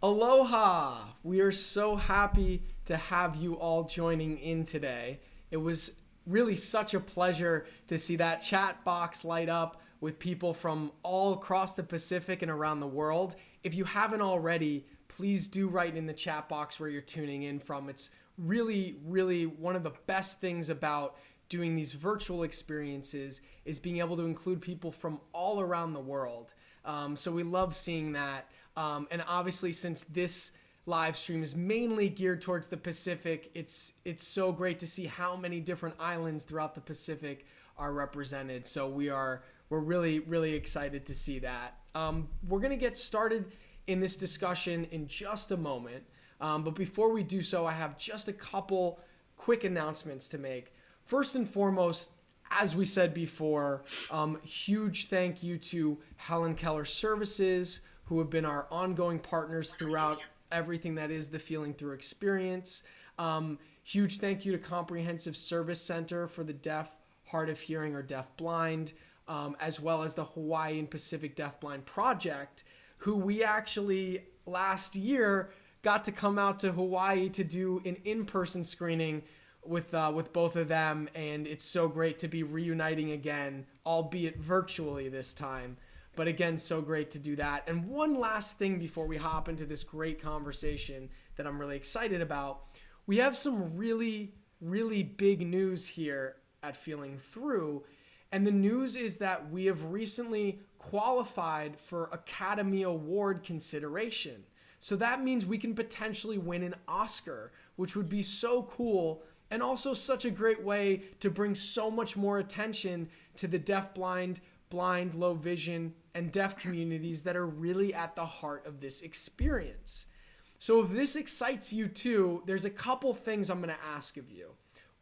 Aloha! We are so happy to have you all joining in today. It was really such a pleasure to see that chat box light up with people from all across the Pacific and around the world. If you haven't already, please do write in the chat box where you're tuning in from. It's really one of the best things about doing these virtual experiences is being able to include people from all around the world. So we love seeing that. And obviously, since this live stream is mainly geared towards the Pacific, it's so great to see how many different islands throughout the Pacific are represented. So we're really excited to see that. We're gonna get started in this discussion in just a moment. But before we do so, I have just a couple quick announcements to make. First and foremost, as we said before, huge thank you to Helen Keller Services, who have been our ongoing partners throughout everything that is the Feeling Through experience. Huge thank you to Comprehensive Service Center for the Deaf, Hard of Hearing, or Deaf Blind, as well as the Hawaii and Pacific Deafblind Project, who we actually last year got to come out to Hawaii to do an in-person screening with both of them, and it's so great to be reuniting again, albeit virtually this time. But again, so great to do that. And one last thing before we hop into this great conversation that I'm really excited about. We have some really big news here at Feeling Through. And the news is that we have recently qualified for Academy Award consideration. So that means we can potentially win an Oscar, which would be so cool and also such a great way to bring so much more attention to the deafblind, blind, low vision, and deaf communities that are really at the heart of this experience. So if this excites you too, there's a couple things I'm going to ask of you.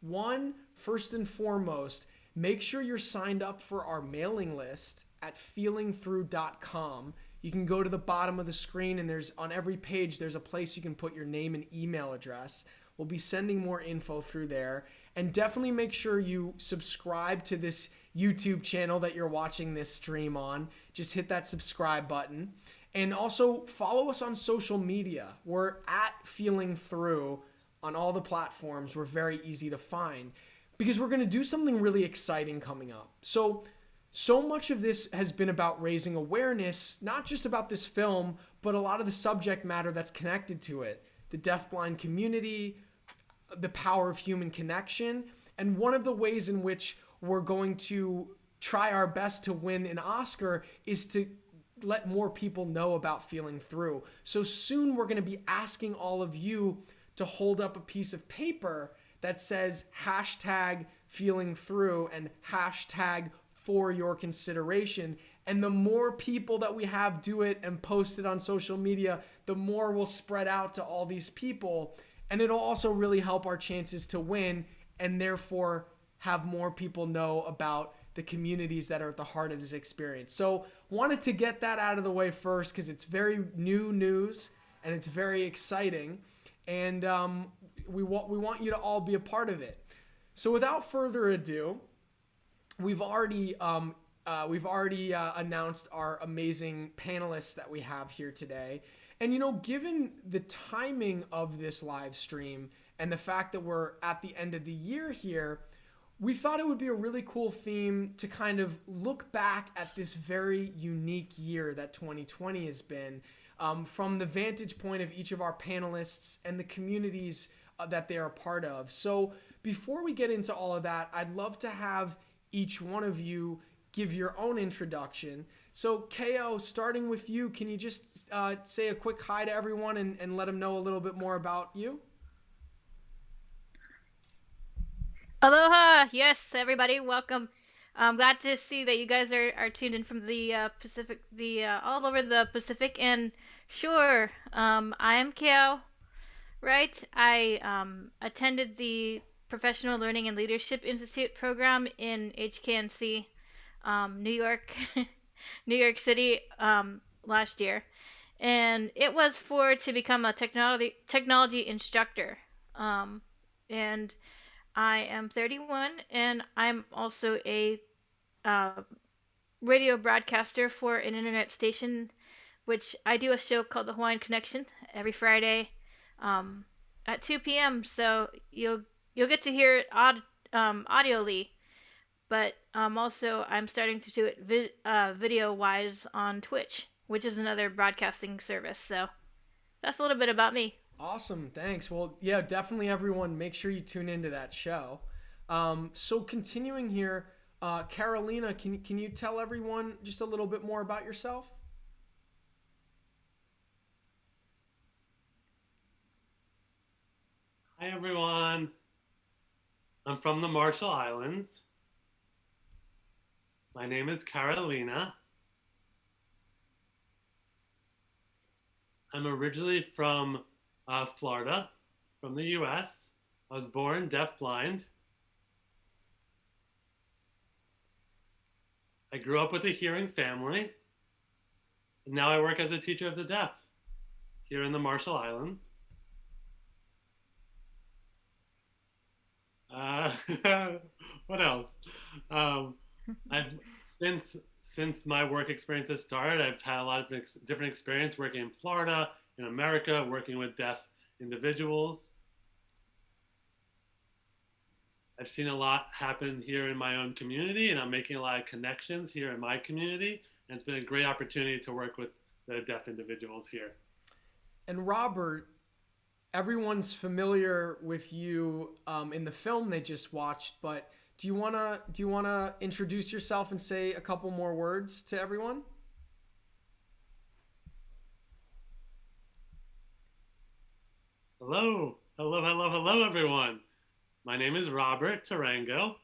One, first and foremost, make sure you're signed up for our mailing list at feelingthrough.com. You can go to the bottom of the screen, and there's on every page there's a place you can put your name and email address. We'll be sending more info through there. And definitely make sure you subscribe to this YouTube channel that you're watching this stream on. Just hit that subscribe button. And also follow us on social media. We're at Feeling Through on all the platforms. We're very easy to find because we're going to do something really exciting coming up. So much of this has been about raising awareness, not just about this film, but a lot of the subject matter that's connected to it. The deafblind community, the power of human connection, and one of the ways in which we're going to try our best to win an Oscar is to let more people know about Feeling Through. So soon we're going to be asking all of you to hold up a piece of paper that says hashtag Feeling Through and hashtag for your consideration. And the more people that we have do it and post it on social media, the more we'll spread out to all these people. And it'll also really help our chances to win and therefore have more people know about the communities that are at the heart of this experience. So wanted to get that out of the way first because it's very new news and it's very exciting. And we want you to all be a part of it. So without further ado, we've already announced our amazing panelists that we have here today. And, you know, given the timing of this live stream and the fact that we're at the end of the year here, we thought it would be a really cool theme to kind of look back at this very unique year that 2020 has been from the vantage point of each of our panelists and the communities that they are a part of. So before we get into all of that, I'd love to have each one of you give your own introduction. So Keao, starting with you, can you just say a quick hi to everyone and let them know a little bit more about you? Aloha! Yes, everybody, welcome. I'm glad to see that you guys are tuned in from the Pacific, all over the Pacific. And sure, I am Keao, right? I attended the Professional Learning and Leadership Institute program in HKNC, New York, New York City, last year, and it was for to become a technology instructor. And I am 31, and I'm also a uh, radio broadcaster for an internet station which I do a show called The Hawaiian Connection every Friday um, at 2 p.m. So you'll get to hear it audioly, but also I'm starting to do it video wise on Twitch, which is another broadcasting service. So that's a little bit about me. Awesome, thanks. Well, yeah, definitely everyone, make sure you tune into that show. So continuing here, Carolina, can you tell everyone just a little bit more about yourself? Hi everyone. I'm from the Marshall Islands. My name is Carolina. I'm originally from Florida, from the US. I was born deafblind. I grew up with a hearing family, and now I work as a teacher of the deaf here in the Marshall Islands. Uh, what else? Um, I've since my work experience has started, I've had a lot of different experience working in Florida, in America, working with deaf individuals. I've seen a lot happen here in my own community, and I'm making a lot of connections here in my community. And it's been a great opportunity to work with the deaf individuals here. And Robert, everyone's familiar with you in the film they just watched, but do you wanna introduce yourself and say a couple more words to everyone? Hello, hello, hello, hello, everyone. My name is Robert Tarango.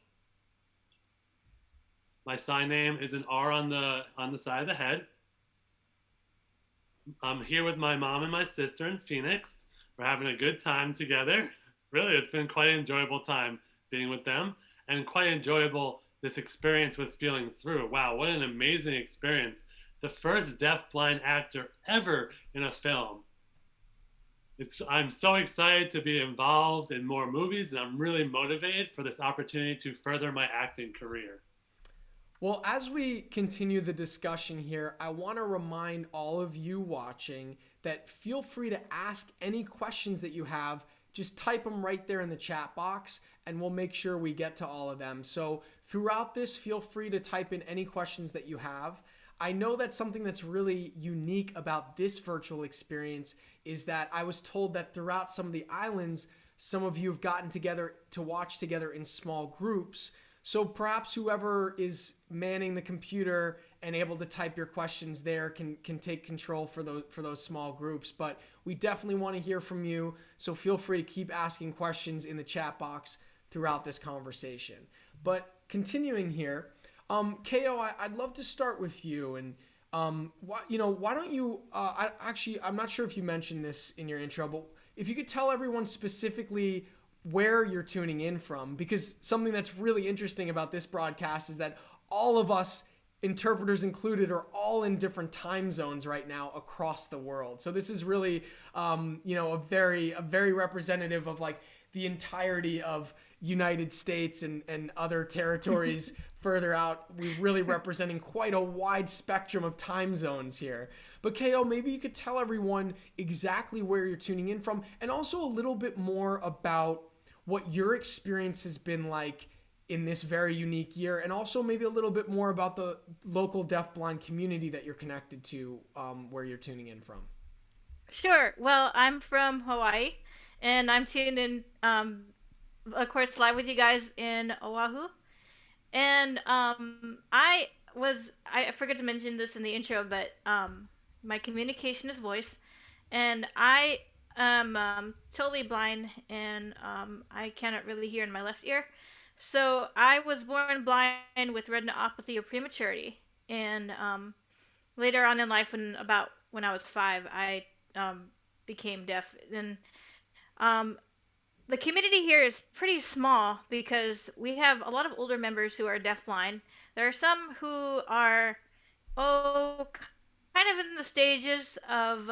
My sign name is an R on the side of the head. I'm here with my mom and my sister in Phoenix. We're having a good time together. Really, it's been quite an enjoyable time being with them, and quite enjoyable this experience with Feeling Through. Wow, what an amazing experience. The first deaf-blind actor ever in a film. I'm so excited to be involved in more movies, and I'm really motivated for this opportunity to further my acting career. Well, as we continue the discussion here, I want to remind all of you watching that feel free to ask any questions that you have. Just type them right there in the chat box, and we'll make sure we get to all of them. So throughout this, feel free to type in any questions that you have. I know that something that's really unique about this virtual experience is that I was told that throughout some of the islands, some of you have gotten together to watch together in small groups. So perhaps whoever is manning the computer and able to type your questions there can take control for those small groups. But we definitely want to hear from you. So feel free to keep asking questions in the chat box throughout this conversation. But continuing here, Keao, I'd love to start with you. And why don't you? I'm not sure if you mentioned this in your intro, but if you could tell everyone specifically where you're tuning in from, because something that's really interesting about this broadcast is that all of us, interpreters included, are all in different time zones right now across the world. So this is really, a very representative of like the entirety of United States and other territories further out. We're really representing quite a wide spectrum of time zones here. But Keao, maybe you could tell everyone exactly where you're tuning in from, and also a little bit more about what your experience has been like in this very unique year, and also maybe a little bit more about the local deafblind community that you're connected to, where you're tuning in from. Sure. Well, I'm from Hawaii, and I'm tuned in, of course, live with you guys in Oahu. And I forgot to mention this in the intro, but my communication is voice, and I am totally blind, and I cannot really hear in my left ear. So I was born blind with retinopathy of prematurity, and later on in life, when I was 5, I became deaf. And um, the community here is pretty small because we have a lot of older members who are deafblind. There are some who are, oh, kind of in the stages of,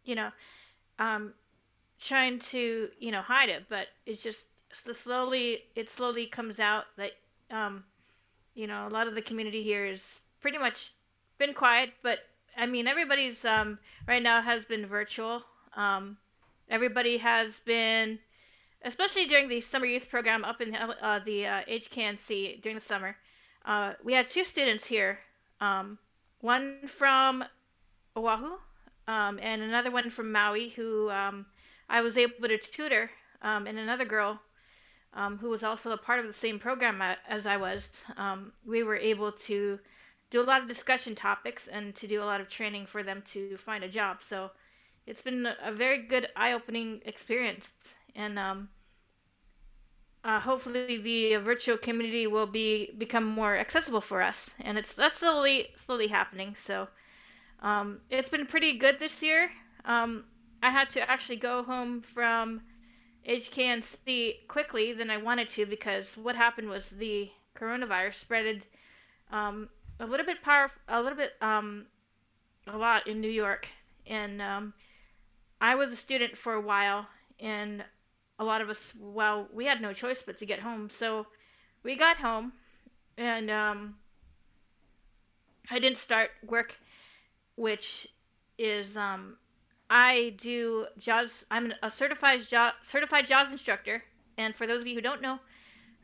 you know, um, trying to, hide it, but it's just it slowly comes out that, um, a lot of the community here is pretty much been quiet, but I mean, everybody's right now has been virtual. Everybody has been, especially during the summer youth program up in the HKNC during the summer. We had two students here, one from Oahu, and another one from Maui, who I was able to tutor, and another girl who was also a part of the same program as I was. We were able to do a lot of discussion topics and to do a lot of training for them to find a job. So it's been a very good eye-opening experience, and hopefully the virtual community will become more accessible for us. And that's slowly happening. So it's been pretty good this year. I had to actually go home from HKNC quickly than I wanted to because what happened was the coronavirus spreaded a little bit a lot in New York, and I was a student for a while, and a lot of us, well, we had no choice but to get home. So we got home, and I didn't start work, which is I do JAWS. I'm a certified JAWS instructor, and for those of you who don't know,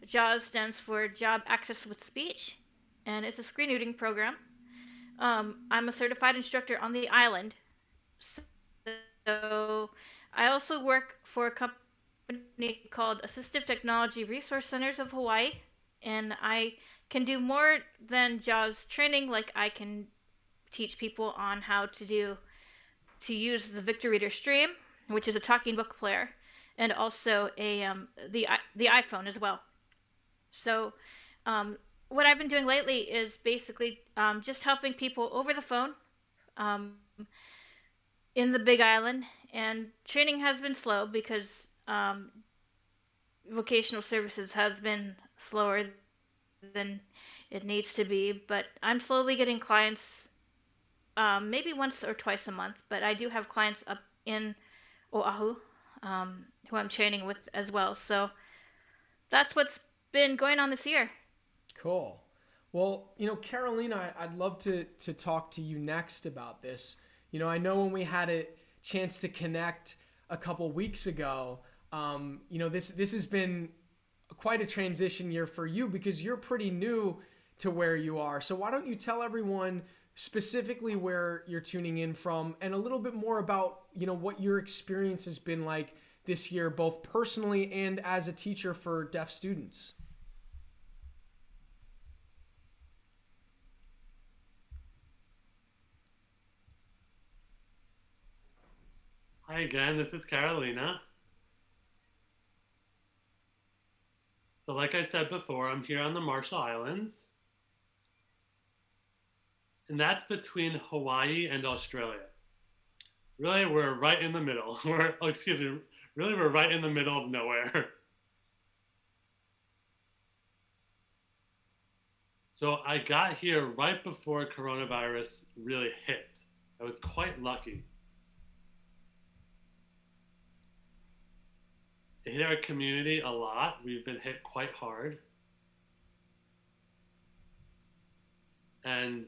JAWS stands for Job Access with Speech, and it's a screen reading program. I'm a certified instructor on the island, so I also work for a company called Assistive Technology Resource Centers of Hawaii, and I can do more than JAWS training. Like I can teach people on how to use the Victor Reader Stream, which is a talking book player, and also the iPhone as well. So, what I've been doing lately is basically just helping people over the phone um, in the Big Island, and training has been slow because vocational services has been slower than it needs to be. But I'm slowly getting clients, maybe once or twice a month. But I do have clients up in Oahu who I'm training with as well. So that's what's been going on this year. Cool. Well, Carolina, I'd love to talk to you next about this. I know when we had a chance to connect a couple weeks ago, this has been quite a transition year for you because you're pretty new to where you are. So why don't you tell everyone specifically where you're tuning in from and a little bit more about, what your experience has been like this year, both personally and as a teacher for deaf students. Hi again, this is Carolina. So like I said before, I'm here on the Marshall Islands. And that's between Hawaii and Australia. Really, we're right in the middle. We're right in the middle of nowhere. So I got here right before coronavirus really hit. I was quite lucky. It hit our community a lot. We've been hit quite hard. And,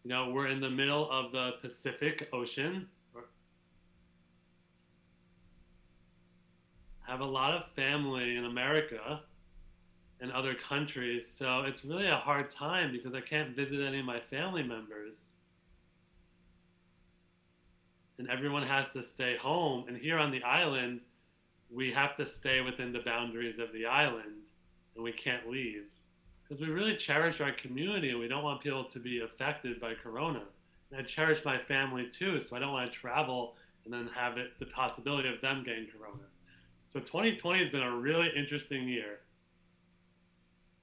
we're in the middle of the Pacific Ocean. I have a lot of family in America and other countries, so it's really a hard time because I can't visit any of my family members. And everyone has to stay home. And here on the island, we have to stay within the boundaries of the island and we can't leave because we really cherish our community and we don't want people to be affected by corona. And I cherish my family too, so I don't want to travel and then have the possibility of them getting corona. So 2020 has been a really interesting year.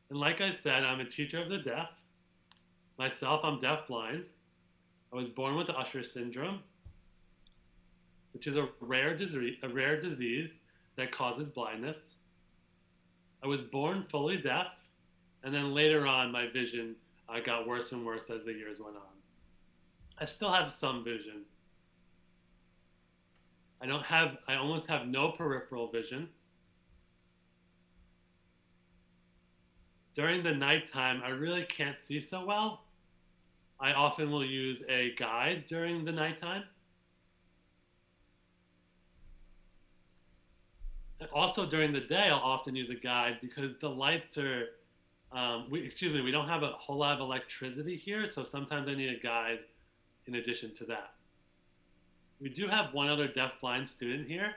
And like I said, I'm a teacher of the deaf. Myself, I'm deafblind. I was born with Usher syndrome, which is a rare disease that causes blindness. I was born fully deaf, and then later on, my vision got worse and worse as the years went on. I still have some vision. I almost have no peripheral vision. During the nighttime, I really can't see so well. I often will use a guide during the nighttime. And also during the day, I'll often use a guide because the lights are, we don't have a whole lot of electricity here, so sometimes I need a guide in addition to that. We do have one other deafblind student here,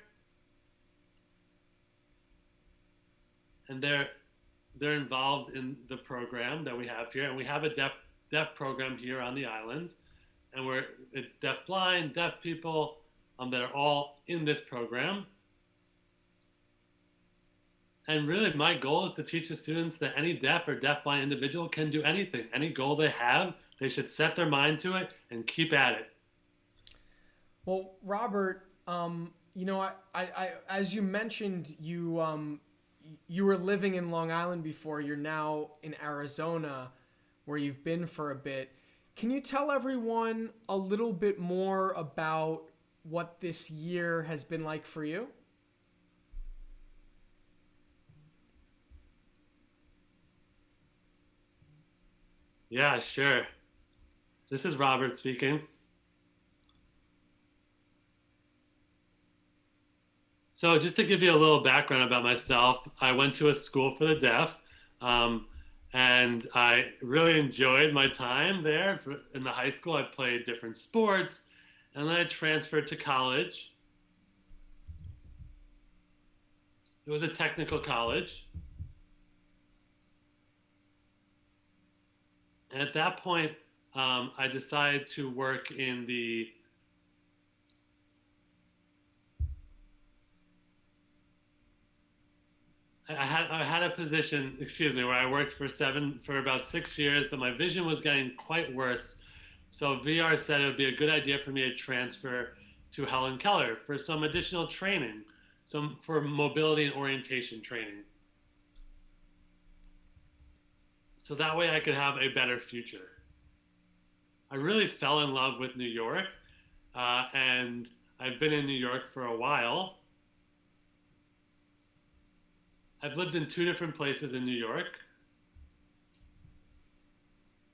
and they're involved in the program that we have here, and we have a deaf program here on the island, and it's deaf-blind, deaf people that are all in this program. And really, my goal is to teach the students that any deaf or deaf-blind individual can do anything. Any goal they have, they should set their mind to it and keep at it. Well, Robert, you know, I as you mentioned, you were living in Long Island before. You're now in Arizona, where you've been for a bit. Can you tell everyone a little bit more about what this year has been like for you? Yeah, sure. This is Robert speaking. So just to give you a little background about myself, I went to a school for the deaf, and I really enjoyed my time there. In the high school, I played different sports, and then I transferred to college. It was a technical college. And at that point, I decided to work in the I had a position, where I worked for about 6 years, but my vision was getting quite worse. So VR said it would be a good idea for me to transfer to Helen Keller for some additional training, for mobility and orientation training. So that way I could have a better future. I really fell in love with New York, and I've been in New York for a while. I've lived in 2 different places in New York.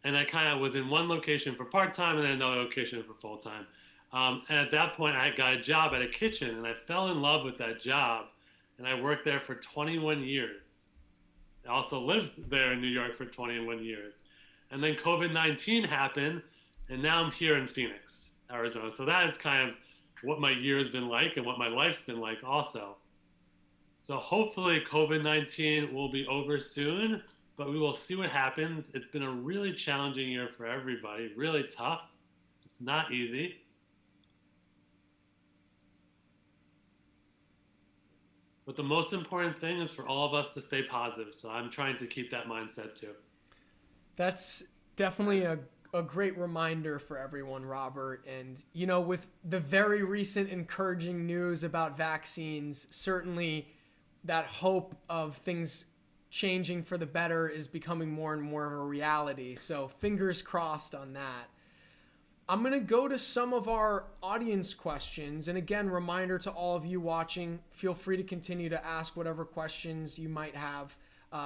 And I kind of was in one location for part-time and then another location for full-time. And at that point, I got a job at a kitchen, and I fell in love with that job. And I worked there for 21 years. I also lived there in New York for 21 years. And then COVID-19 happened, and now I'm here in Phoenix, Arizona. So that is kind of what my year has been like and what my life's been like also. So hopefully COVID-19 will be over soon, but we will see what happens. It's been a really challenging year for everybody, really tough. It's not easy. But the most important thing is for all of us to stay positive. So I'm trying to keep that mindset too. That's definitely a great reminder for everyone, Robert. And, you know, with the very recent encouraging news about vaccines, certainly that hope of things changing for the better is becoming more and more of a reality. So fingers crossed on that. I'm going to go to some of our audience questions. And again, reminder to all of you watching, feel free to continue to ask whatever questions you might have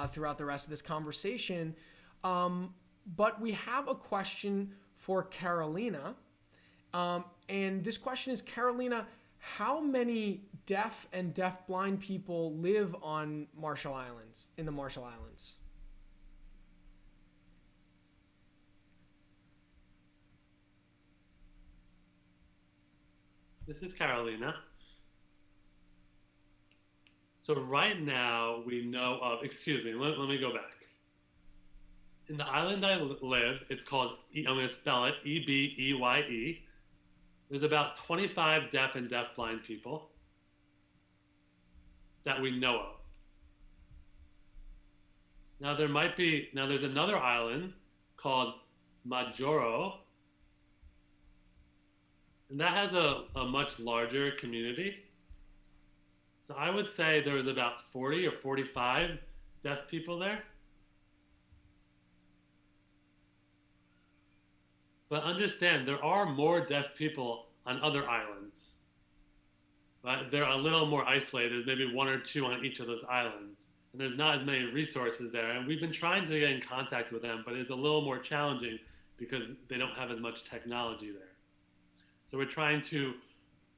throughout the rest of this conversation. But we have a question for Carolina. And this question is, Carolina, how many deaf and deaf-blind people live on Marshall Islands, in the Marshall Islands? This is Carolina. So right now we know of, let me go back. In the island I live, it's called, I'm going to spell it, E-B-E-Y-E. There's about 25 deaf and deaf-blind people that we know of. Now there's another island called Majuro, and that has a much larger community. So I would say there was about 40 or 45 deaf people there. But understand, there are more deaf people on other islands. But they're a little more isolated. There's maybe 1 or 2 on each of those islands. And there's not as many resources there. And we've been trying to get in contact with them, but it's a little more challenging because they don't have as much technology there. So we're trying to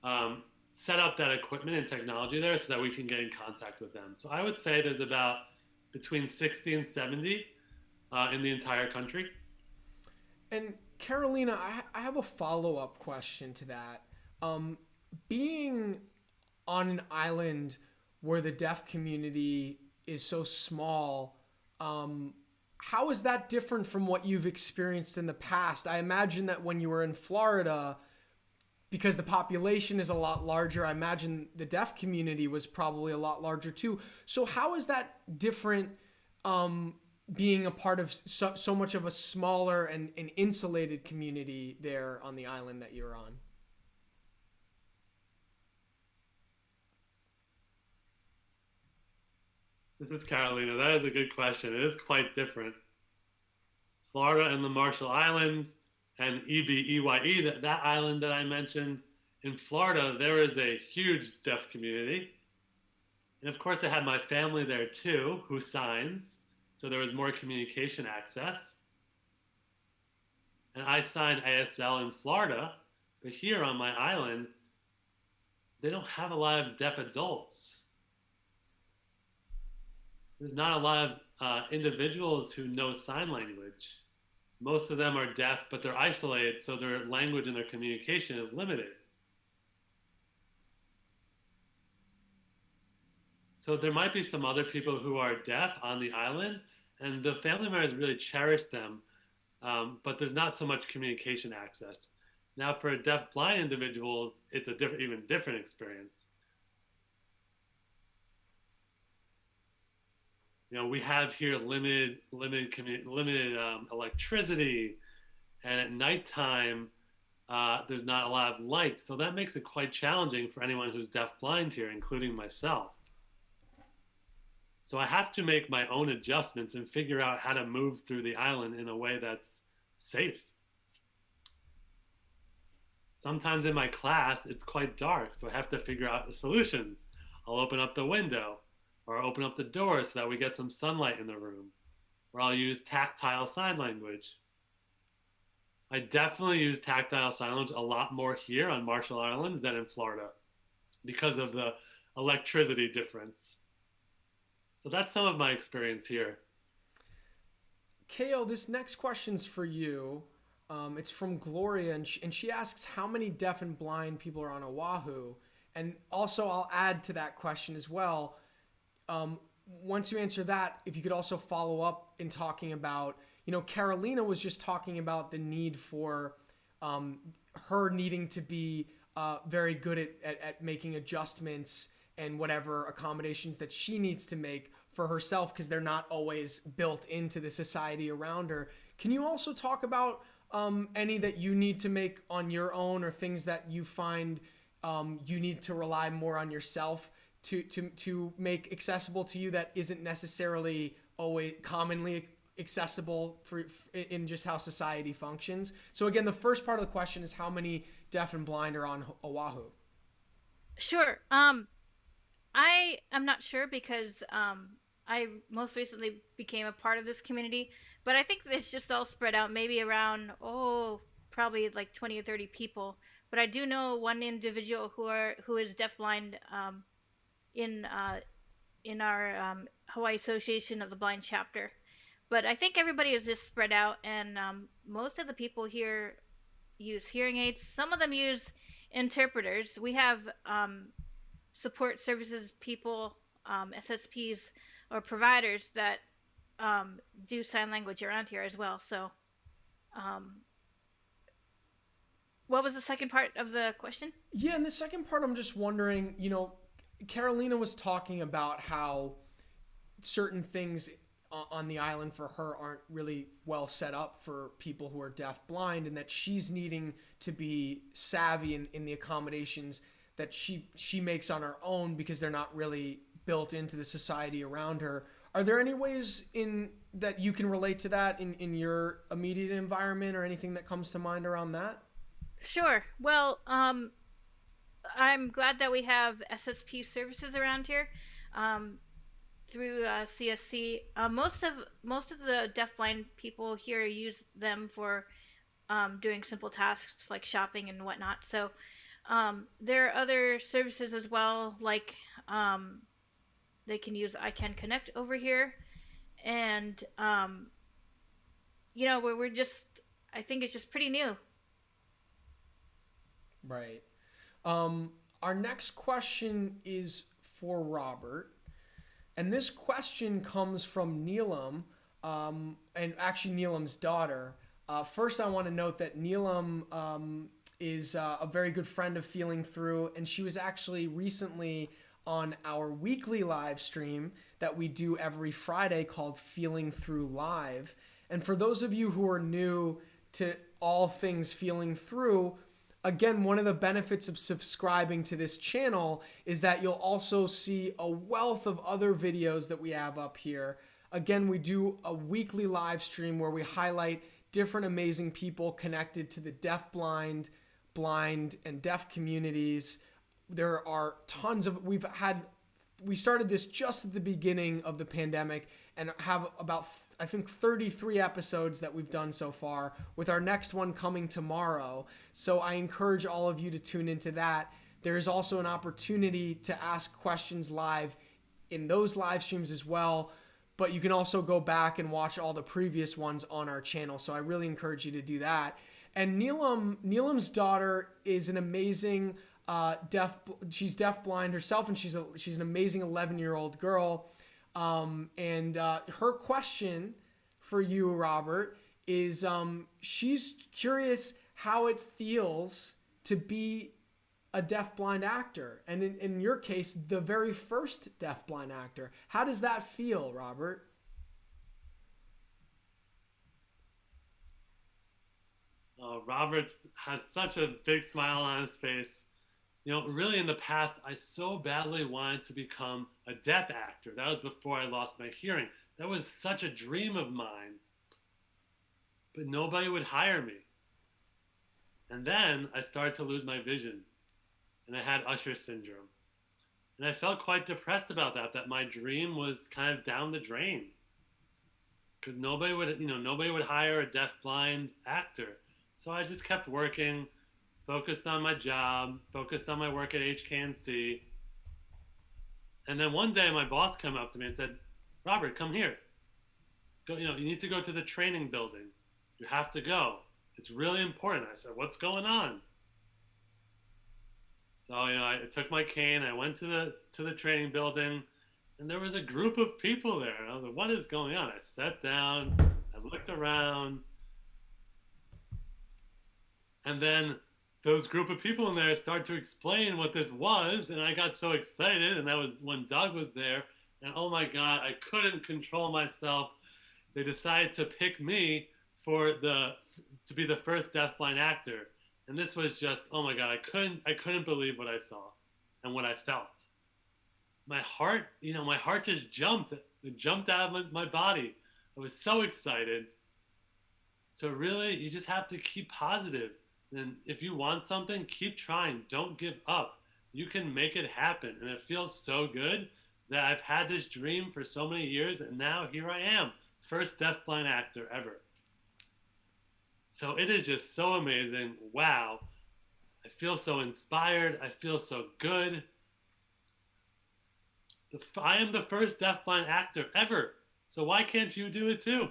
um, set up that equipment and technology there so that we can get in contact with them. So I would say there's about between 60 and 70 in the entire country. And Carolina, I have a follow up question to that. Being on an island where the deaf community is so small, how is that different from what you've experienced in the past? I imagine that when you were in Florida, because the population is a lot larger, I imagine the deaf community was probably a lot larger too. So how is that different, being a part of so much of a smaller and an insulated community there on the island that you're on? This is Carolina. That is a good question. It is quite different. Florida and the Marshall Islands and EBEYE, that island that I mentioned, in Florida, there is a huge deaf community. And of course, I had my family there too, who signs. So there was more communication access. And I signed ASL in Florida, but here on my island, they don't have a lot of deaf adults. There's not a lot of individuals who know sign language. Most of them are deaf, but they're isolated, so their language and their communication is limited. So there might be some other people who are deaf on the island, and the family members really cherish them, but there's not so much communication access. Now, for deaf blind individuals, it's a even different experience. You know, we have here limited electricity, and at nighttime, there's not a lot of lights, so that makes it quite challenging for anyone who's deaf-blind here, including myself. So I have to make my own adjustments and figure out how to move through the island in a way that's safe. Sometimes in my class, it's quite dark, so I have to figure out the solutions. I'll open up the window, or open up the door so that we get some sunlight in the room, or I'll use tactile sign language. I definitely use tactile sign language a lot more here on Marshall Islands than in Florida because of the electricity difference. So that's some of my experience here. Keao, this next question's for you. It's from Gloria, and she asks how many deaf and blind people are on Oahu. And also, I'll add to that question as well. Once you answer that, if you could also follow up in talking about, Carolina was just talking about the need for her needing to be very good at making adjustments and whatever accommodations that she needs to make for herself because they're not always built into the society around her. Can you also talk about any that you need to make on your own or things that you find you need to rely more on yourself to make accessible to you that isn't necessarily always commonly accessible in just how society functions? So again, the first part of the question is how many deaf and blind are on Oahu? Sure. I am not sure because I most recently became a part of this community, but I think it's just all spread out, maybe around probably like 20 or 30 people. But I do know one individual who is deafblind in our Hawaii Association of the Blind chapter. But I think everybody is just spread out, and most of the people here use hearing aids. Some of them use interpreters. We have support services people, SSPs, or providers that do sign language around here as well. So, what was the second part of the question? Yeah, and the second part, I'm just wondering, Carolina was talking about how certain things on the island for her aren't really well set up for people who are deaf blind, and that she's needing to be savvy in the accommodations that she makes on her own because they're not really built into the society around her. Are there any ways that you can relate to that in your immediate environment or anything that comes to mind around that? Sure. Well, I'm glad that we have SSP services around here through CSC. Most of the deafblind people here use them for doing simple tasks like shopping and whatnot. So there are other services as well, like they can use I Can Connect over here, and we're just, I think it's just pretty new. Right. Our next question is for Robert. And this question comes from Neelam, and actually Neelam's daughter. First, I want to note that Neelam is a very good friend of Feeling Through, and she was actually recently on our weekly live stream that we do every Friday called Feeling Through Live. And for those of you who are new to all things Feeling Through, again, one of the benefits of subscribing to this channel is that you'll also see a wealth of other videos that we have up here. Again, we do a weekly live stream where we highlight different amazing people connected to the deaf-blind, blind, and deaf communities. There are tons of, we started this just at the beginning of the pandemic and have about, I think, 33 episodes that we've done so far, with our next one coming tomorrow. So I encourage all of you to tune into that. There is also an opportunity to ask questions live in those live streams as well, but you can also go back and watch all the previous ones on our channel. So I really encourage you to do that. And Neelam's daughter is an amazing she's deaf-blind herself, and she's an amazing 11-year-old girl. And her question for you, Robert, is she's curious how it feels to be a deaf-blind actor, and in your case, the very first deaf-blind actor. How does that feel, Robert? Robert has such a big smile on his face. Really in the past, I so badly wanted to become a deaf actor. That was before I lost my hearing. That was such a dream of mine. But nobody would hire me. And then I started to lose my vision. And I had Usher syndrome. And I felt quite depressed about that my dream was kind of down the drain. Because nobody would hire a deaf-blind actor. So I just kept working, focused on my job, focused on my work at HKNC. And then one day my boss came up to me and said, Robert, come here. Go, you need to go to the training building. You have to go. It's really important. I said, what's going on? So, I took my cane, I went to the training building, and there was a group of people there. And I was like, what is going on? I sat down, I looked around, and then those group of people in there started to explain what this was, and I got so excited, and that was when Doug was there, and oh my God, I couldn't control myself. They decided to pick me to be the first deafblind actor, and this was just, oh my God, I couldn't believe what I saw and what I felt. My heart just jumped. It jumped out of my body. I was so excited. So really, you just have to keep positive. And if you want something, keep trying. Don't give up. You can make it happen. And it feels so good that I've had this dream for so many years, and now here I am, first deafblind actor ever. So it is just so amazing. Wow. I feel so inspired. I feel so good. I am the first deafblind actor ever. So why can't you do it too?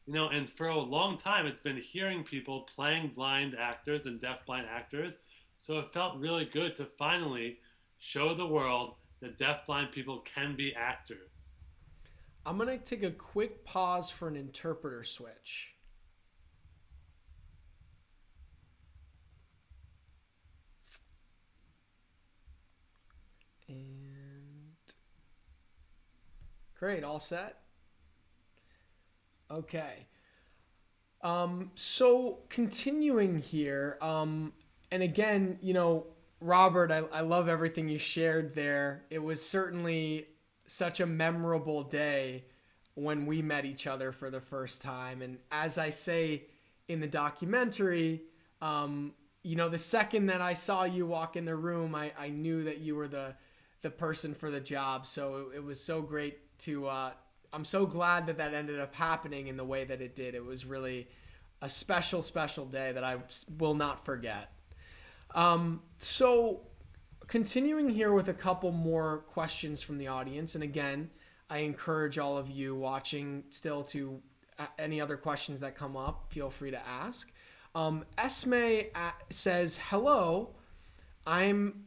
And for a long time, it's been hearing people playing blind actors and deafblind actors. So it felt really good to finally show the world that deafblind people can be actors. I'm going to take a quick pause for an interpreter switch. And great, all set? Okay. So continuing here, and again, Robert, I love everything you shared there. It was certainly such a memorable day when we met each other for the first time. And as I say in the documentary, the second that I saw you walk in the room, I knew that you were the person for the job. So it was so great to, I'm so glad that ended up happening in the way that it did. It was really a special, special day that I will not forget. So continuing here with a couple more questions from the audience. And again, I encourage all of you watching still to any other questions that come up, feel free to ask. Esme says, hello, I'm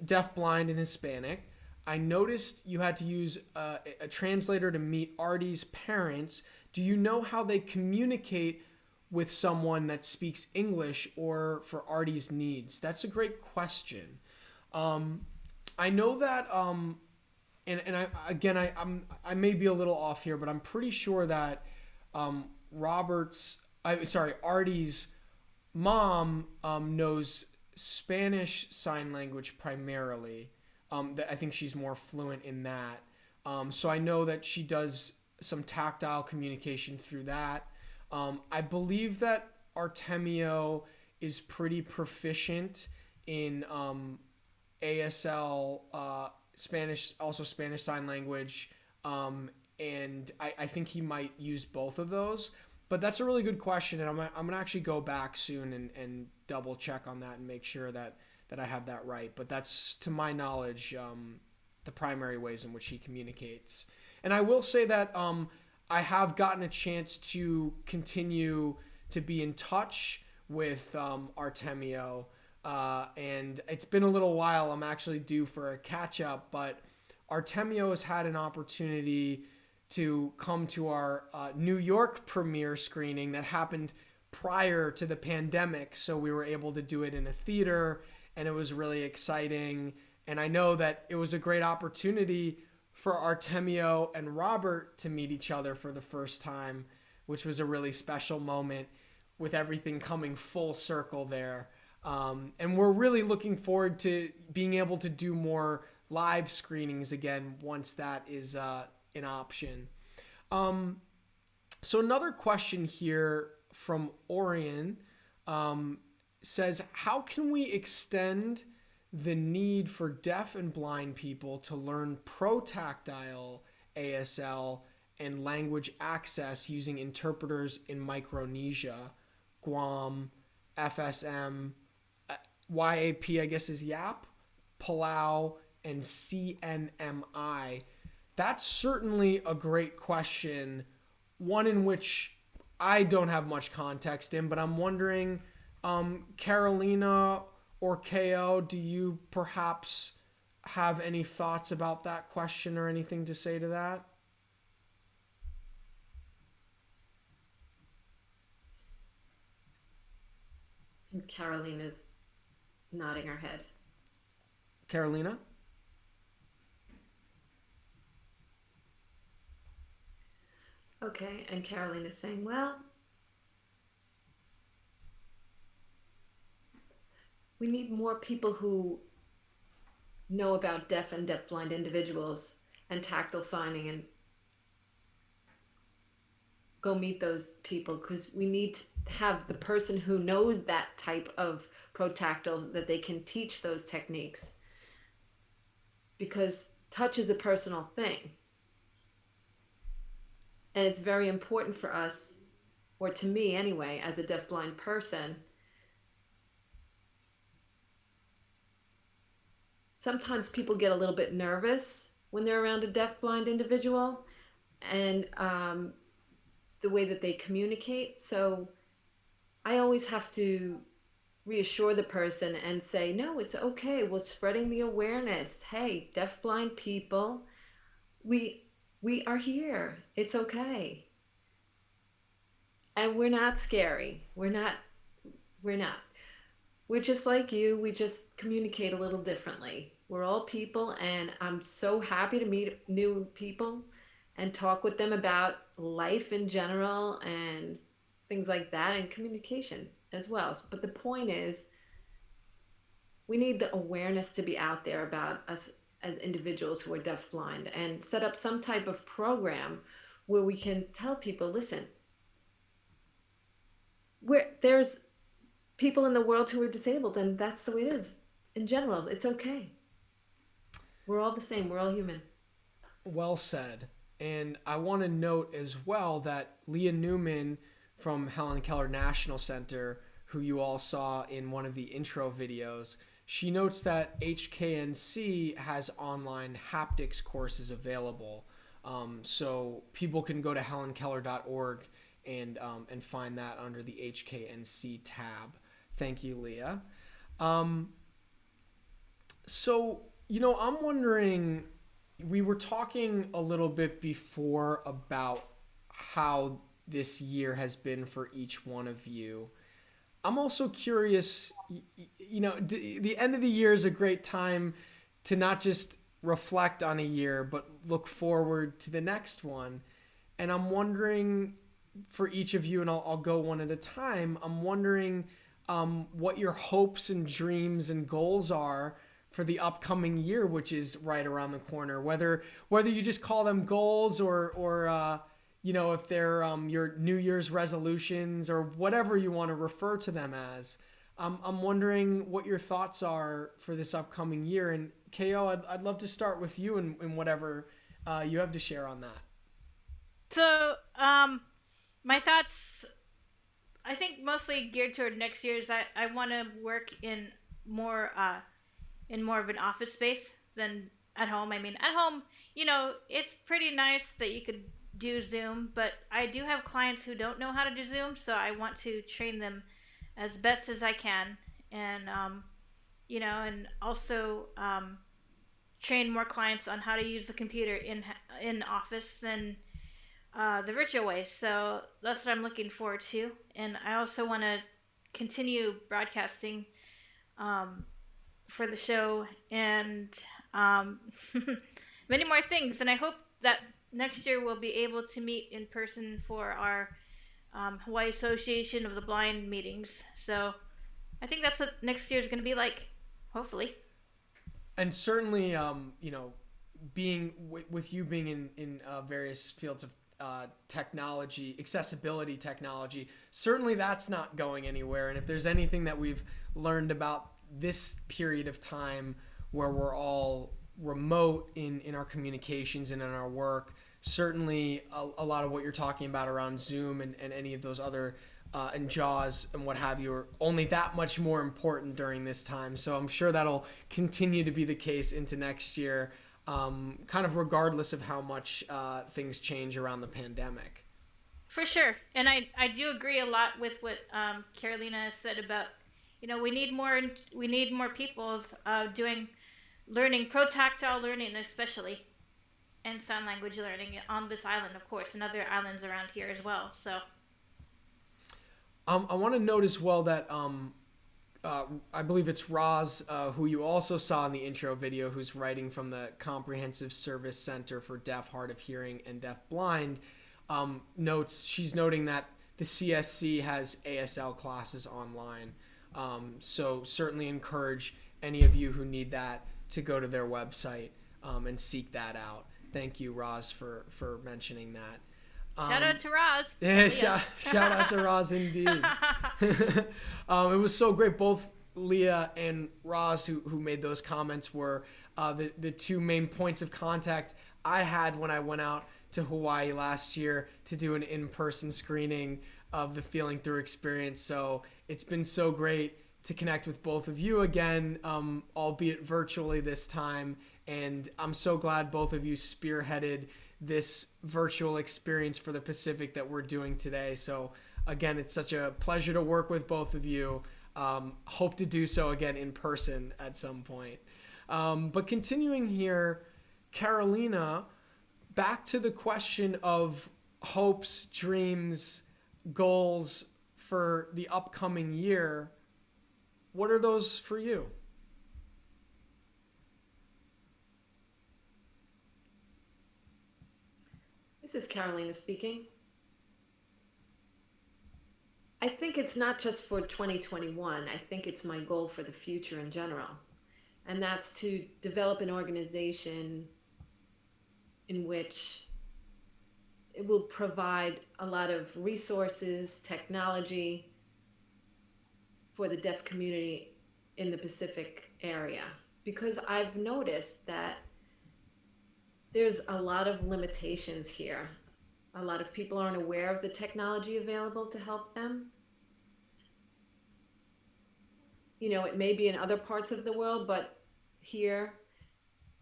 deafblind and Hispanic. I noticed you had to use a translator to meet Artie's parents. Do you know how they communicate with someone that speaks English or for Artie's needs? That's a great question. I know that, and I may be a little off here, but I'm pretty sure that Artie's mom knows Spanish sign language primarily. I think she's more fluent in that. So I know that she does some tactile communication through that. I believe that Artemio is pretty proficient in ASL, Spanish, also Spanish Sign Language, and I think he might use both of those. But that's a really good question, and I'm gonna actually go back soon and double check on that and make sure that I have that right. But that's, to my knowledge, the primary ways in which he communicates. And I will say that I have gotten a chance to continue to be in touch with Artemio, and it's been a little while. I'm actually due for a catch up, but Artemio has had an opportunity to come to our New York premiere screening that happened prior to the pandemic. So we were able to do it in a theater, and it was really exciting. And I know that it was a great opportunity for Artemio and Robert to meet each other for the first time, which was a really special moment with everything coming full circle there. And we're really looking forward to being able to do more live screenings again once that is an option. So another question here from Orion says, how can we extend the need for deaf and blind people to learn protactile ASL and language access using interpreters in Micronesia, Guam, FSM, YAP, I guess is YAP, Palau, and CNMI? That's certainly a great question, one in which I don't have much context in, but I'm wondering, Carolina or Keao, do you perhaps have any thoughts about that question or anything to say to that? And Carolina's nodding her head. Carolina? Okay, and Carolina's saying, well, we need more people who know about deaf and deafblind individuals and tactile signing, and go meet those people, because we need to have the person who knows that type of protactile, that they can teach those techniques, because touch is a personal thing. And it's very important for us, or to me anyway, as a deafblind person. Sometimes people get a little bit nervous when they're around a deafblind individual, and the way that they communicate. So I always have to reassure the person and say, no, it's okay. We're spreading the awareness. Hey, deafblind people, we are here. It's okay. And we're not scary. We're not. We're just like you. We just communicate a little differently. We're all people, and I'm so happy to meet new people and talk with them about life in general and things like that, and communication as well. But the point is, we need the awareness to be out there about us as individuals who are deafblind, and set up some type of program where we can tell people, listen, there's people in the world who are disabled, and that's the way it is in general. It's okay. We're all the same. We're all human. Well said. And I want to note as well that Leah Newman, from Helen Keller National Center, who you all saw in one of the intro videos. She notes that HKNC has online haptics courses available. So people can go to helenkeller.org and find that under the HKNC tab. Thank you, Leah. So, I'm wondering, we were talking a little bit before about how this year has been for each one of you. I'm also curious, the end of the year is a great time to not just reflect on a year, but look forward to the next one. And I'm wondering for each of you, and I'll go one at a time, I'm wondering what your hopes and dreams and goals are for the upcoming year, which is right around the corner, whether you just call them goals or if they're your New Year's resolutions or whatever you want to refer to them as. I'm wondering what your thoughts are for this upcoming year. And Keao, I'd love to start with you and whatever you have to share on that. So, my thoughts, I think mostly geared toward next year's. I want to work in more of an office space than at home. I mean, at home, it's pretty nice that you could do Zoom, but I do have clients who don't know how to do Zoom, so I want to train them as best as I can, and and also train more clients on how to use the computer in office than the virtual way. So that's what I'm looking forward to, and I also want to continue broadcasting for the show and many more things. And I hope that next year we'll be able to meet in person for our Hawaii Association of the Blind meetings. So I think that's what next year is going to be like, hopefully. And certainly, being with you being in various fields of technology, accessibility technology, certainly that's not going anywhere. And if there's anything that we've learned about this period of time where we're all remote in our communications and in our work, certainly a lot of what you're talking about around Zoom and any of those other and JAWS and what have you are only that much more important during this time. So I'm sure that'll continue to be the case into next year, kind of regardless of how much things change around the pandemic. For sure. And I do agree a lot with what Carolina said about, we need more people doing learning, pro-tactile learning especially, and sign language learning on this island, of course, and other islands around here as well. So I want to note as well that I believe it's Roz, who you also saw in the intro video, who's writing from the Comprehensive Service Center for Deaf, Hard of Hearing, and Deaf Blind, she's noting that the CSC has ASL classes online. So certainly encourage any of you who need that to go to their website and seek that out. Thank you, Roz, for mentioning that. Shout out to Roz. Yeah, shout out to Roz indeed. It was so great. Both Leah and Roz, who made those comments, were the two main points of contact I had when I went out to Hawaii last year to do an in-person screening of the Feeling Through experience. So it's been so great to connect with both of you again, albeit virtually this time. And I'm so glad both of you spearheaded this virtual experience for the Pacific that we're doing today. So again, it's such a pleasure to work with both of you. Hope to do so again in person at some point. But continuing here, Carolina, back to the question of hopes, dreams, goals for the upcoming year. What are those for you? This is Carolina speaking. I think it's not just for 2021. I think it's my goal for the future in general. And that's to develop an organization in which it will provide a lot of resources, technology for the deaf community in the Pacific area. Because I've noticed that there's a lot of limitations here. A lot of people aren't aware of the technology available to help them. You know, it may be in other parts of the world, but here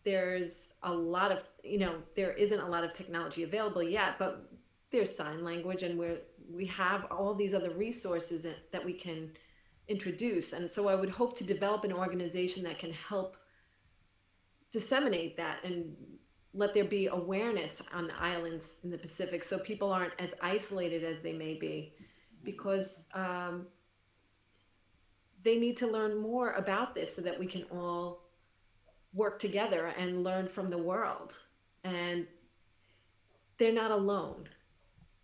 there's a lot of, you know, there isn't a lot of technology available yet, but there's sign language, and we have all these other resources that we can introduce. And so I would hope to develop an organization that can help disseminate that and let there be awareness on the islands in the Pacific, so people aren't as isolated as they may be, because they need to learn more about this so that we can all work together and learn from the world. And they're not alone.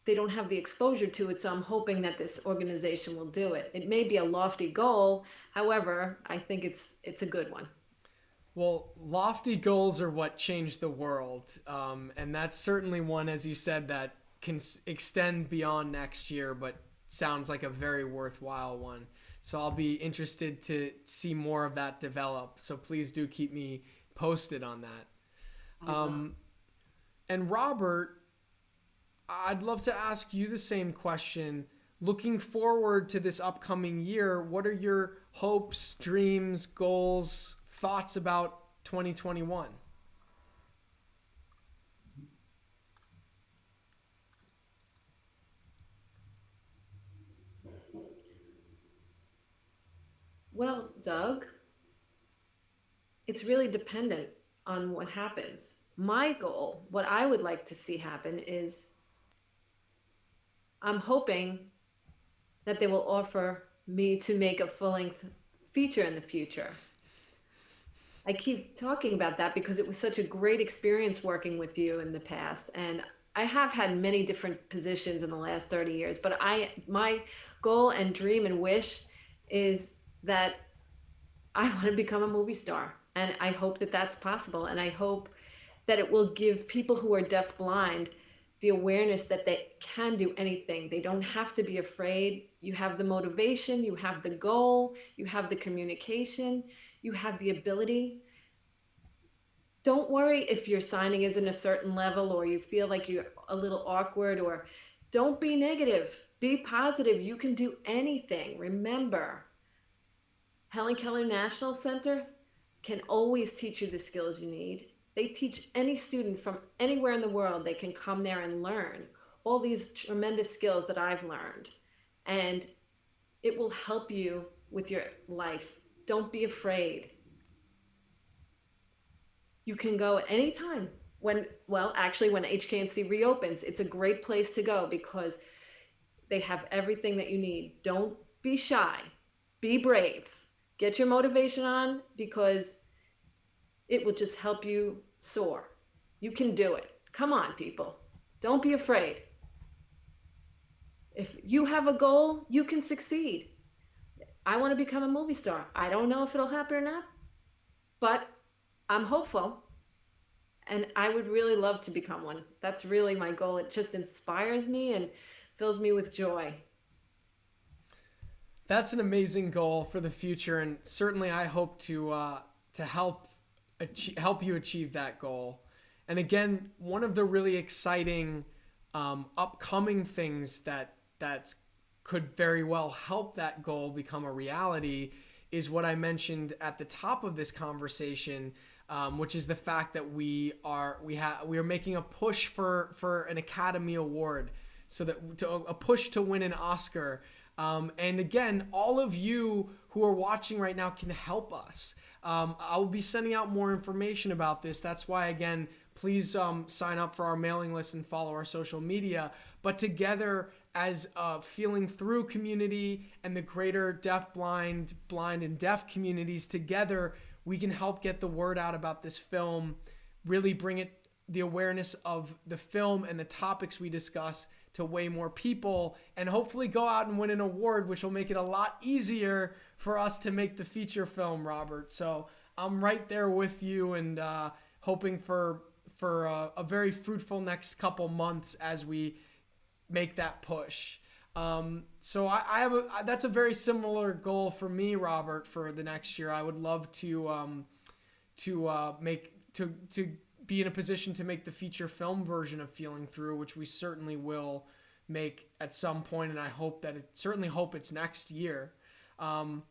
They don't have the exposure to it, so I'm hoping that this organization will do it. It may be a lofty goal, however, I think it's a good one. Well, lofty goals are what change the world. And that's certainly one, as you said, that can extend beyond next year, but sounds like a very worthwhile one. So I'll be interested to see more of that develop. So please do keep me posted on that. And Robert, I'd love to ask you the same question. Looking forward to this upcoming year, what are your hopes, dreams, goals, thoughts about 2021? Well, Doug, it's really dependent on what happens. My goal, what I would like to see happen, is I'm hoping that they will offer me to make a full-length feature in the future. I keep talking about that because it was such a great experience working with you in the past. And I have had many different positions in the last 30 years, but my goal and dream and wish is that I want to become a movie star. And I hope that that's possible. And I hope that it will give people who are deafblind the awareness that they can do anything. They don't have to be afraid. You have the motivation, you have the goal, you have the communication, you have the ability. Don't worry if your signing isn't a certain level or you feel like you're a little awkward, or don't be negative. Be positive. You can do anything. Remember, Helen Keller National Center can always teach you the skills you need. They teach any student from anywhere in the world. They can come there and learn all these tremendous skills that I've learned. And it will help you with your life. Don't be afraid. You can go at any time. When HKNC reopens, it's a great place to go because they have everything that you need. Don't be shy. Be brave. Get your motivation on, because it will just help you soar. You can do it. Come on, people. Don't be afraid. If you have a goal, you can succeed. I want to become a movie star. I don't know if it'll happen or not, but I'm hopeful. And I would really love to become one. That's really my goal. It just inspires me and fills me with joy. That's an amazing goal for the future, and certainly I hope to help you achieve that goal. And again, one of the really exciting upcoming things that could very well help that goal become a reality is what I mentioned at the top of this conversation, which is the fact that we are making a push for an Academy Award, so that a push to win an Oscar. And again, all of you who are watching right now can help us. I will be sending out more information about this. That's why, again, please sign up for our mailing list and follow our social media. But together, as a Feeling Through community and the greater deaf, blind, and deaf communities, together we can help get the word out about this film, really bring the awareness of the film and the topics we discuss to way more people, and hopefully go out and win an award, which will make it a lot easier for us to make the feature film, Robert. So I'm right there with you, and hoping for a very fruitful next couple months as we make that push. So I have that's a very similar goal for me, be be in a position to make the feature film version of Feeling Through, which we certainly will make at some point, and I hope that certainly hope it's next year. And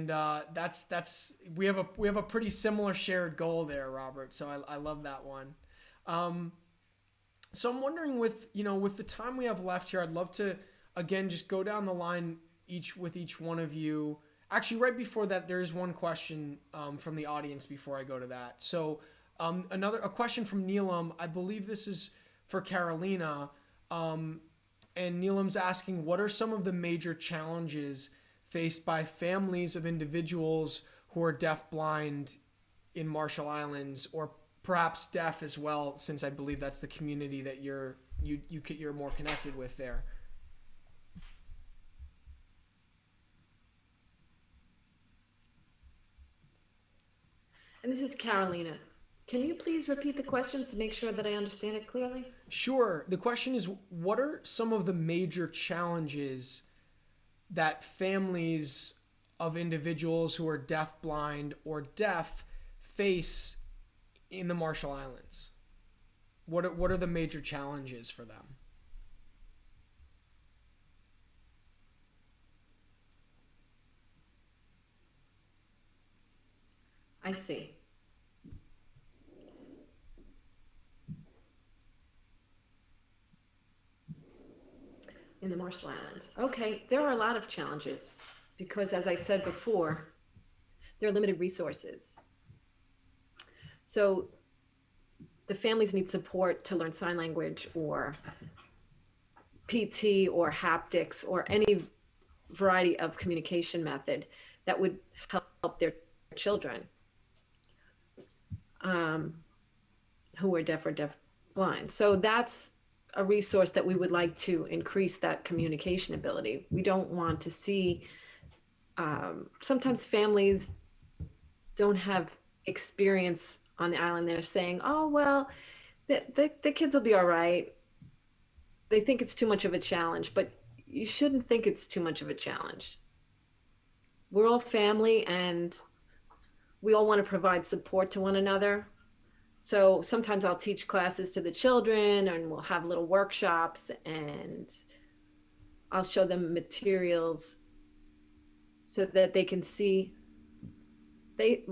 that's we have a pretty similar shared goal there, Robert. So I love that one. So I'm wondering, with the time we have left here, I'd love to again just go down the line with each one of you. Actually, right before that, there's one question from the audience before I go to that. So a question from Neelam. I believe this is for Carolina. And Neelam's asking, what are some of the major challenges faced by families of individuals who are deafblind in Marshall Islands, or perhaps deaf as well, since I believe that's the community that you're more connected with there? And this is Carolina. Can you please repeat the question to make sure that I understand it clearly? Sure. The question is, what are some of the major challenges that families of individuals who are deafblind or deaf face in the Marshall Islands? What are the major challenges for them? I see. In the Marshall Islands. Okay, there are a lot of challenges because, as I said before, there are limited resources. So the families need support to learn sign language or PT or haptics or any variety of communication method that would help their children who are deaf or deaf-blind. So that's a resource that we would like to increase, that communication ability. We don't want to see, sometimes families don't have experience on the island. They're saying, oh, well, the kids will be all right. They think it's too much of a challenge, but you shouldn't think it's too much of a challenge. We're all family and we all want to provide support to one another. So sometimes I'll teach classes to the children and we'll have little workshops and I'll show them materials so that they can see. They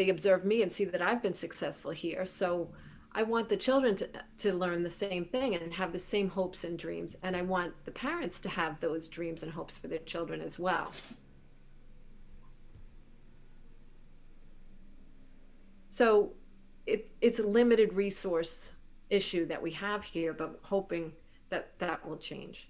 observe me and see that I've been successful here. So I want the children to learn the same thing and have the same hopes and dreams. And I want the parents to have those dreams and hopes for their children as well. So it's a limited resource issue that we have here, but hoping that will change.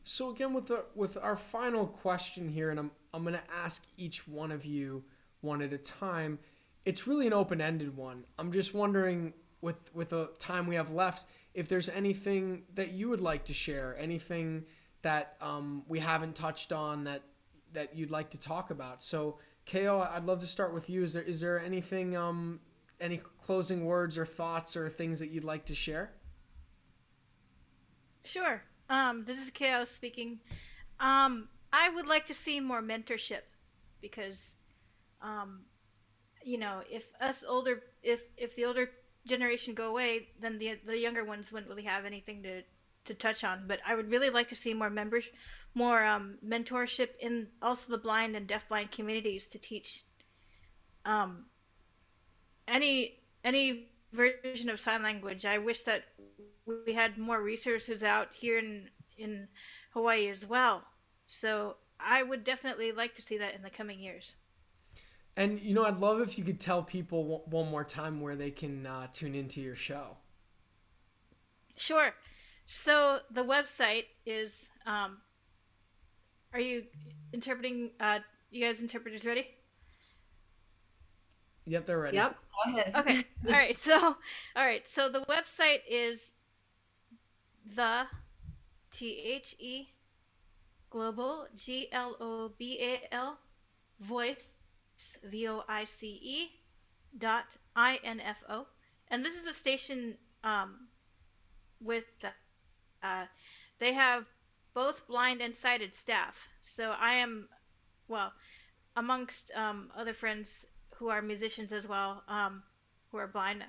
So again, with our final question here, and I'm going to ask each one of you one at a time. It's really an open-ended one. I'm just wondering, with the time we have left, if there's anything that you would like to share, anything that we haven't touched on that you'd like to talk about. So, Keao, I'd love to start with you. Is there anything, any closing words or thoughts or things that you'd like to share? Sure. This is Keao speaking. I would like to see more mentorship because, if the older generation go away, then the younger ones wouldn't really have anything to touch on. But I would really like to see more mentorship in also the blind and deafblind communities to teach any version of sign language. I wish that we had more resources out here in Hawaii as well. So I would definitely like to see that in the coming years. And, I'd love if you could tell people one more time where they can tune into your show. Sure. So the website is, are you interpreting, you guys interpreters ready? Yep, they're ready. Yep, go ahead. Okay. All right. So the website is the global global voice voice.info, and this is a station with they have both blind and sighted staff. So I am, well, amongst other friends who are musicians as well. who are blind.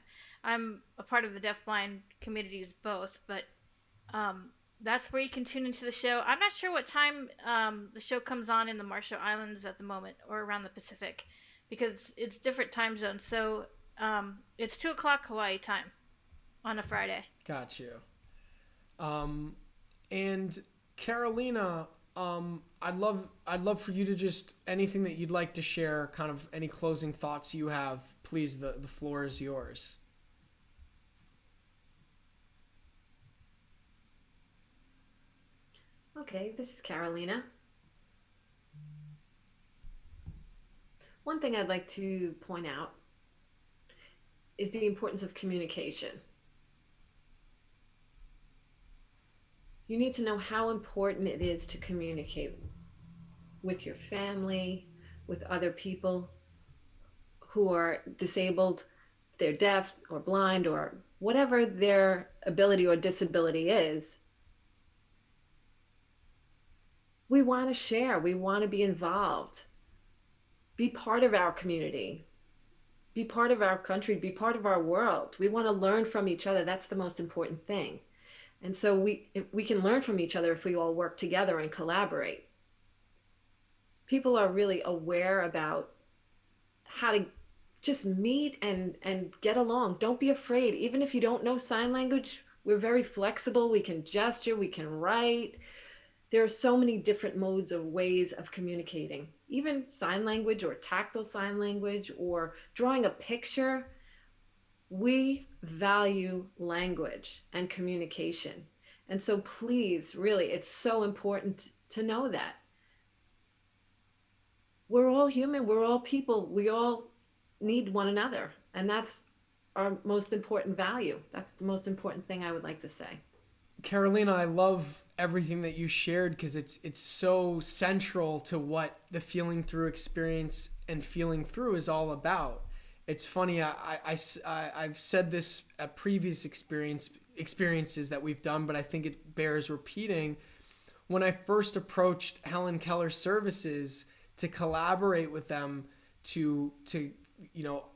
I'm a part of the deaf-blind communities both, but that's where you can tune into the show. I'm not sure what time the show comes on in the Marshall Islands at the moment, or around the Pacific, because it's different time zones. So it's 2 o'clock Hawaii time on a Friday. Got you. And Carolina, I'd love for you to just anything that you'd like to share, kind of any closing thoughts you have. Please, the floor is yours. Okay, this is Carolina. One thing I'd like to point out is the importance of communication. You need to know how important it is to communicate with your family, with other people who are disabled, if they're deaf or blind or whatever their ability or disability is. We want to share, we want to be involved, be part of our community, be part of our country, be part of our world. We want to learn from each other. That's the most important thing. And so we can learn from each other if we all work together and collaborate. People are really aware about how to just meet and get along. Don't be afraid. Even if you don't know sign language, we're very flexible. We can gesture, we can write. There are so many different modes of ways of communicating. Even sign language or tactile sign language or drawing a picture. We value language and communication. And so please, really, it's so important to know that. We're all human, we're all people, we all need one another. And that's our most important value. That's the most important thing I would like to say. Carolina, I love everything that you shared because it's so central to what the feeling through experience and feeling through is all about. It's funny, I've said this at previous experiences that we've done, but I think it bears repeating. When I first approached Helen Keller Services to collaborate with them to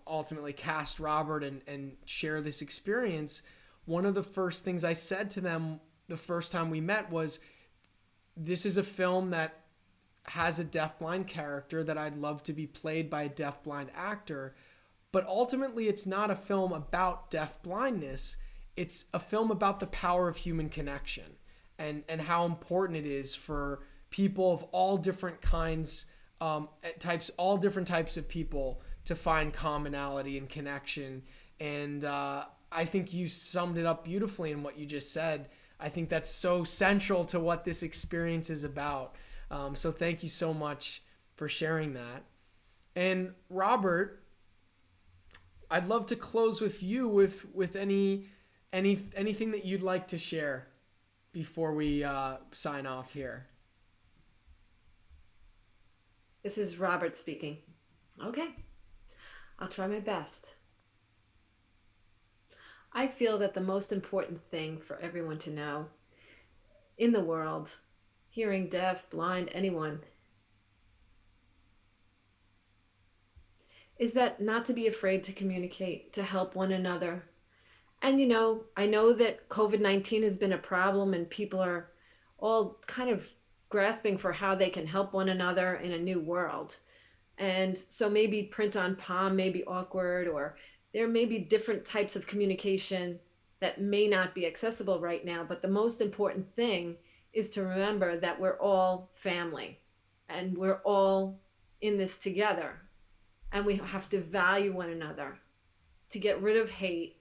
ultimately cast Robert and share this experience, one of the first things I said to them the first time we met was, this is a film that has a deafblind character that I'd love to be played by a deafblind actor. But ultimately, it's not a film about deafblindness. It's a film about the power of human connection and how important it is for people of all different kinds, all different types of people to find commonality and connection. And I think you summed it up beautifully in what you just said. I think that's so central to what this experience is about. So thank you so much for sharing that. And Robert, I'd love to close with you with anything that you'd like to share before we sign off here. This is Robert speaking. Okay, I'll try my best. I feel that the most important thing for everyone to know in the world, hearing, deaf, blind, anyone, is that not to be afraid to communicate, to help one another. And I know that COVID-19 has been a problem and people are all kind of grasping for how they can help one another in a new world. And so maybe print on palm may be awkward, or there may be different types of communication that may not be accessible right now. But the most important thing is to remember that we're all family and we're all in this together. And we have to value one another, to get rid of hate,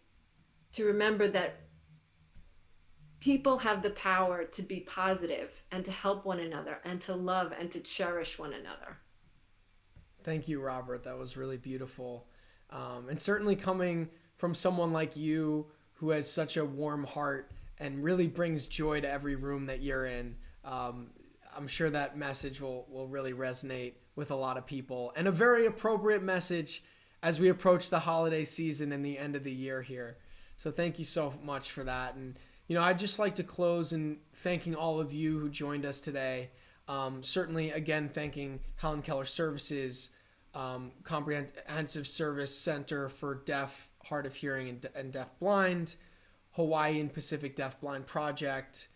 to remember that people have the power to be positive and to help one another and to love and to cherish one another. Thank you, Robert. That was really beautiful. And certainly coming from someone like you who has such a warm heart and really brings joy to every room that you're in, I'm sure that message will really resonate with a lot of people, and a very appropriate message as we approach the holiday season and the end of the year here. So thank you so much for that. And, I'd just like to close in thanking all of you who joined us today. Certainly, again, thanking Helen Keller Services, Comprehensive Service Center for Deaf, Hard of Hearing and Deafblind, Hawaii and Pacific Deafblind Project.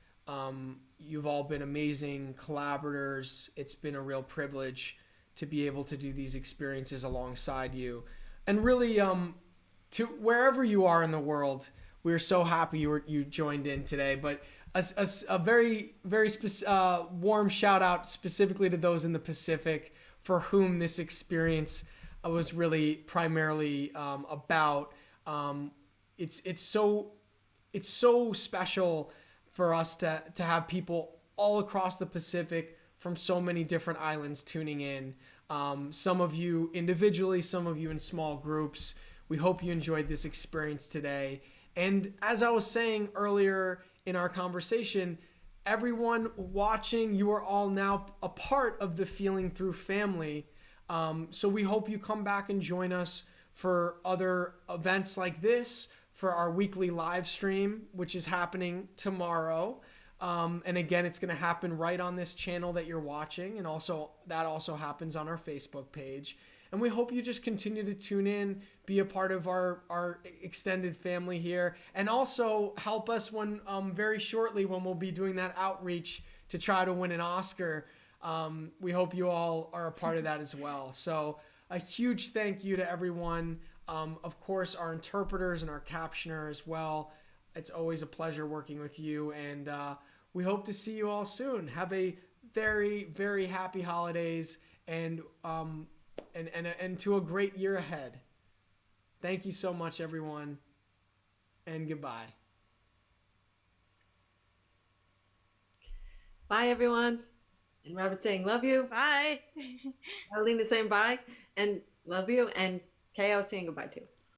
You've all been amazing collaborators. It's been a real privilege to be able to do these experiences alongside you. And really, to wherever you are in the world, we're so happy you joined in today. But a very, very warm shout out specifically to those in the Pacific for whom this experience was really primarily about. It's so special for us to have people all across the Pacific from so many different islands tuning in. Some of you individually, some of you in small groups. We hope you enjoyed this experience today. And as I was saying earlier in our conversation, everyone watching, you are all now a part of the Feeling Through family. So we hope you come back and join us for other events like this, for our weekly live stream, which is happening tomorrow. And again, it's going to happen right on this channel that you're watching. And also that also happens on our Facebook page. And we hope you just continue to tune in, be a part of our extended family here, and also help us when very shortly when we'll be doing that outreach to try to win an Oscar. We hope you all are a part of that as well. So a huge thank you to everyone. Of course, our interpreters and our captioner as well. It's always a pleasure working with you, and we hope to see you all soon. Have a very, very happy holidays, and to a great year ahead. Thank you so much, everyone, and goodbye. Bye, everyone. And Robert saying love you. Bye. Arlene is saying bye and love you. And Keao saying goodbye too.